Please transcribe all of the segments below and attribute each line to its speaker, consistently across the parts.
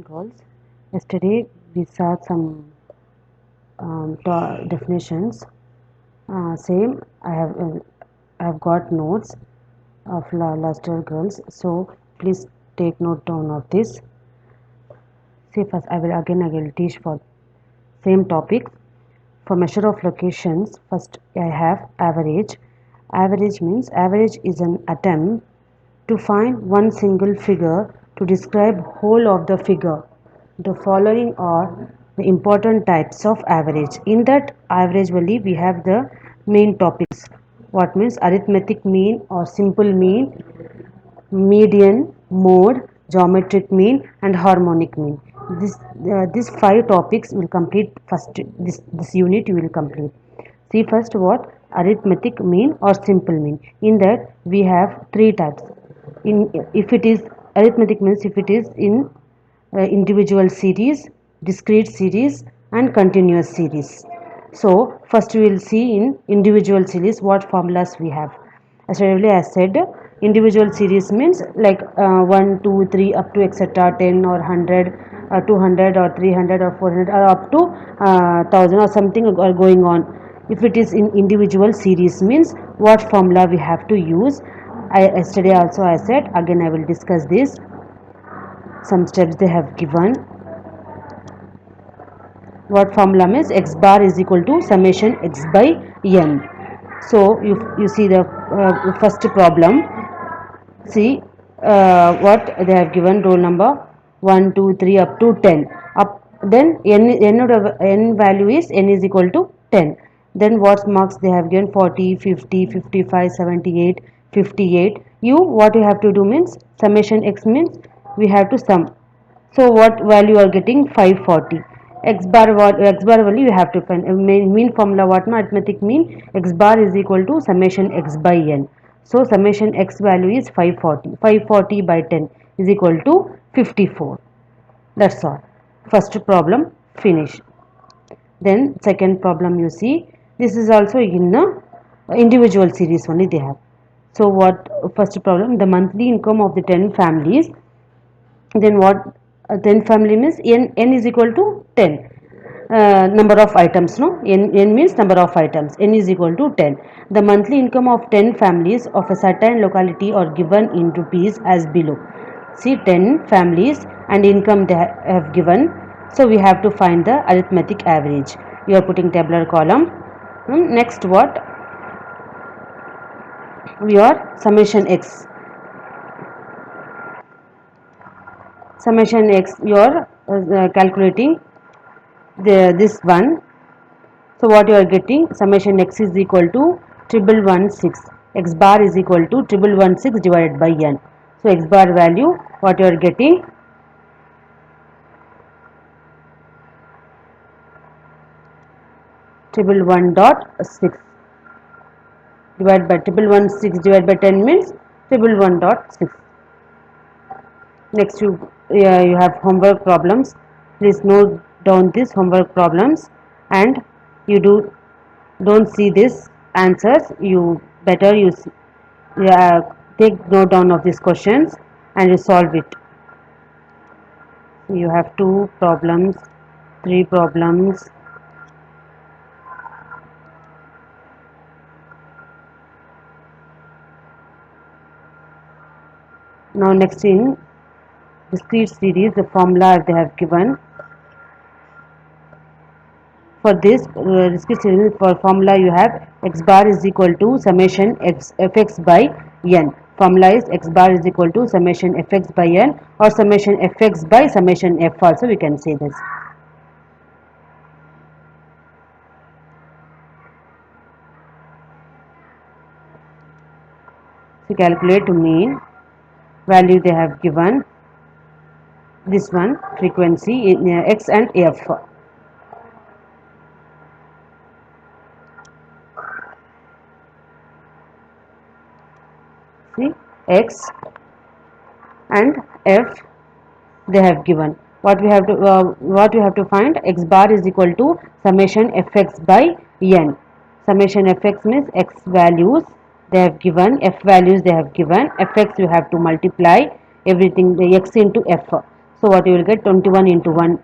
Speaker 1: afternoon, girls. Yesterday we saw some definitions. Same, I have got notes of last year, girls. So please take note down of this. See, first I will teach for same topic. For measure of locations, first I have average. Average is an attempt to find one single figure to describe whole of the figure. The following are the important types of average. In that average only we have the main topics. What means arithmetic mean or simple mean, median, mode, geometric mean and harmonic mean. These five topics will complete first. This unit you will complete. See first what arithmetic mean or simple mean. In that we have three types. In if it is arithmetic means if it is in individual series, discrete series and continuous series. So first we will see in individual series what formulas we have. As earlier I said, individual series means like 1, 2, 3 up to etc. 10 or 100, 200 or 300 or 400 or up to 1000 or something or going on. If it is in individual series means what formula we have to use. Yesterday also I said, again I will discuss this. Some steps they have given. What formula means x bar is equal to summation x by n. So you see the first problem. See what they have given, roll number 1 2 3 up to 10 up, then n value is n is equal to 10. Then what marks they have given, 40 50 55 78 58. You what you have to do means summation x means we have to sum. So what value you are getting, 540. X bar value you have to find. Mean formula what na, arithmetic mean x bar is equal to summation x by n. So summation x value is 540. 540 by 10 is equal to 54. That's all. First problem finish. Then second problem you see, this is also in a individual series only they have. So what first problem, the monthly income of the 10 families. Then what 10 family means n is equal to 10, number of items, no, n means number of items, n is equal to 10. The monthly income of 10 families of a certain locality are given in rupees as below. See 10 families and income they have given, so we have to find the arithmetic average. You are putting tabular column. Next what, we are summation x. Summation x you are calculating this one. So what you are getting, summation x is equal to 1116. X bar is equal to 1116 divided by n. So x bar value what you are getting, 1111.6 divided by 1116 divided by 10 means 1111.6. Next you have homework problems. Please note down these homework problems and you don't see this answers. You better take note down of these questions and you solve it. You have 2 problems, 3 problems. Now next in discrete series, the formula they have given. For this discrete series, for formula you have x bar is equal to summation fx by n. Formula is x bar is equal to summation fx by n or summation fx by summation f also we can say this. So calculate mean value they have given. This one frequency in x and f. See x and f they have given. What we have to find, x bar is equal to summation fx by n. Summation fx means x values they have given, f values they have given, fx you have to multiply everything, the x into f. So what you will get, 21 into 1,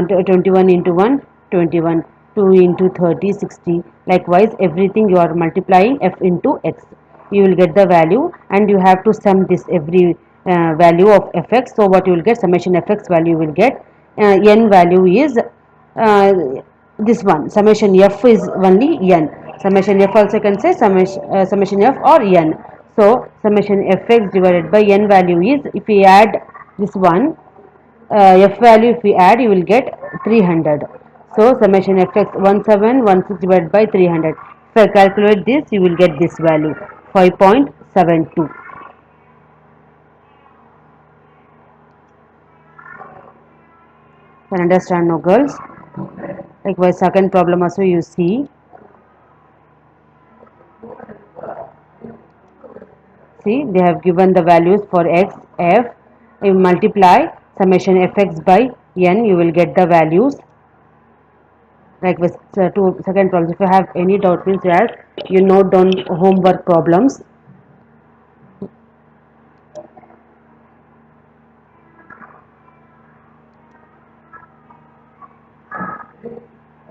Speaker 1: 21 into 1, 21, 2 into 30, 60. Likewise, everything you are multiplying f into x. You will get the value, and you have to sum this every value of fx. So what you will get, summation fx value you will get, n value is this one, summation f is only n. Summation f also can say summation f or n. So summation fx divided by n value is, if we add this one, f value if we add, you will get 300. So summation fx 1716 divided by 300. If I calculate this, you will get this value, 5.72. Can understand now, girls? Likewise, second problem also you see. See, they have given the values for x, f. You multiply summation fx by n, you will get the values. Like with two second problems, if you have any doubt, means you ask, you note down homework problems.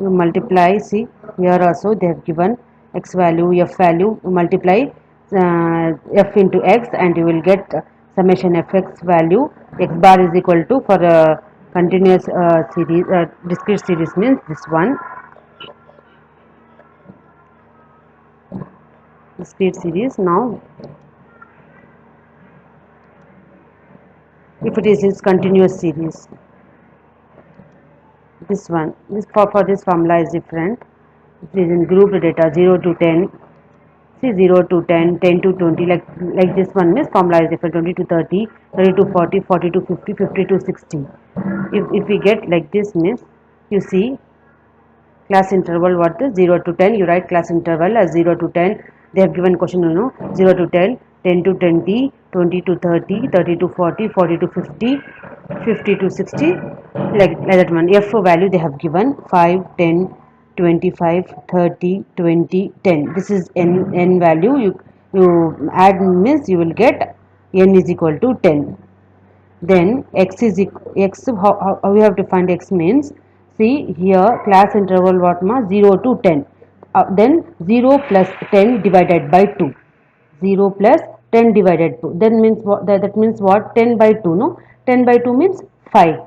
Speaker 1: You multiply, see here also they have given x value, f value, you multiply f into x, and you will get summation fx value. X bar is equal to, for a continuous series, discrete series, means this one, discrete series. Now if it is continuous series, this one, this for this formula is different. It is in grouped data 0 to 10. See, 0 to 10, 10 to 20, like this one means formula is different, 20 to 30, 30 to 40, 40 to 50, 50 to 60. If we get like this means, you see, class interval, what is 0 to 10, you write class interval as 0 to 10. They have given question, 0 to 10, 10 to 20, 20 to 30, 30 to 40, 40 to 50, 50 to 60, like that one. F value they have given 5, 10, 25, 30, 20, 10. This is n value. You add means you will get n is equal to 10. Then x is x, how we have to find x means, see here class interval what ma, 0 to 10, then 0 plus 10 divided by 2, 0 plus 10 divided 2, then means what, that means what, 10 by 2, no, 10 by 2 means 5.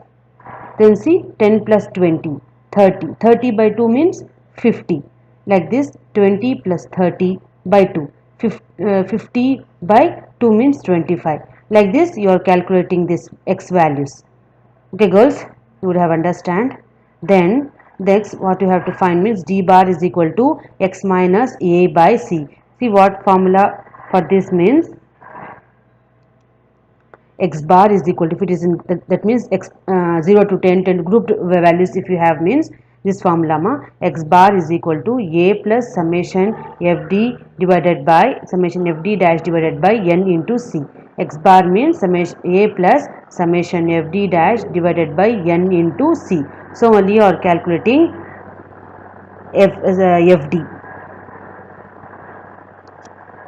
Speaker 1: Then see, 10 plus 20, 30, 30 by 2 means 50, like this, 20 plus 30 by 2, 50 by 2 means 25. Like this you are calculating this x values. Okay girls, you would have understand. Then next what you have to find means, d bar is equal to x minus a by c. See what formula for this means, x bar is equal to, if it is in that means x 0 to 10, 10 grouped values if you have, means this formula ma, x bar is equal to a plus summation fd divided by summation fd dash divided by n into c. X bar means summation a plus summation fd dash divided by n into c. So only you are calculating fd.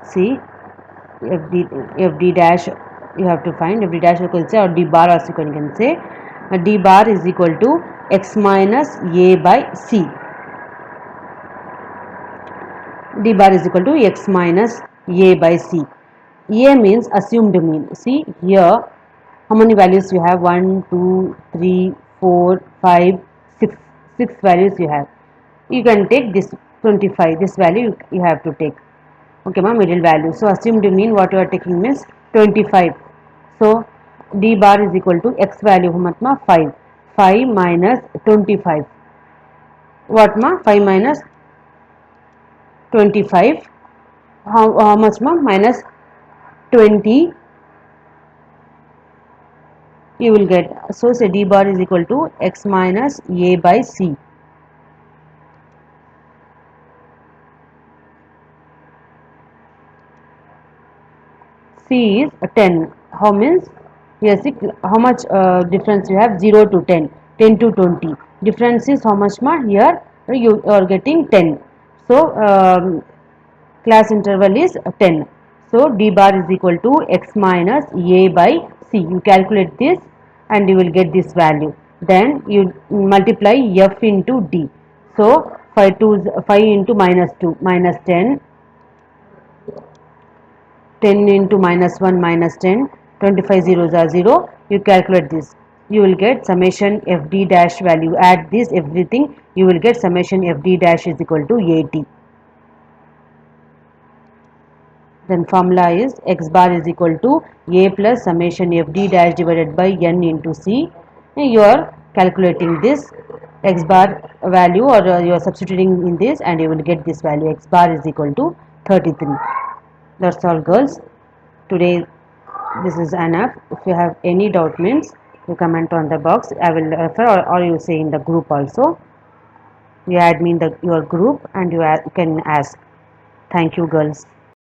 Speaker 1: See, fd dash you have to find, fd dash you can say, or d bar also you can say. D bar is equal to x minus a by c. D bar is equal to x minus a by c. A means assumed mean. See here, how many values you have, 1 2 3 4 5 6, 6 values you have. You can take this 25, this value you have to take. Okay ma, middle value. So assumed mean what you are taking means 25. So d bar is equal to x value ma 5, 5 minus 25, what ma, 5 minus 25, how much ma, minus 20 you will get. So say d bar is equal to x minus a by c. C is 10. How means, yes, how much difference you have, 0 to 10, 10 to 20. Difference is how much ma, here you are getting 10. So class interval is 10. So d bar is equal to x minus a by c. You calculate this. and you will get this value. Then you multiply f into d. So 5 into minus 2 minus 10, 10 into minus 1 minus 10, 25 zeros are 0. You calculate this. You will get summation fd dash value. Add this everything. You will get summation fd dash is equal to 80. Then formula is x bar is equal to a plus summation fd dash divided by n into c. You are calculating this x bar value, or you are substituting in this, and you will get this value. X bar is equal to 33. That's all, girls. Today this is enough. If you have any doubt means you comment on the box. I will refer, or you say in the group also. You add me in your group and you can ask. Thank you, girls.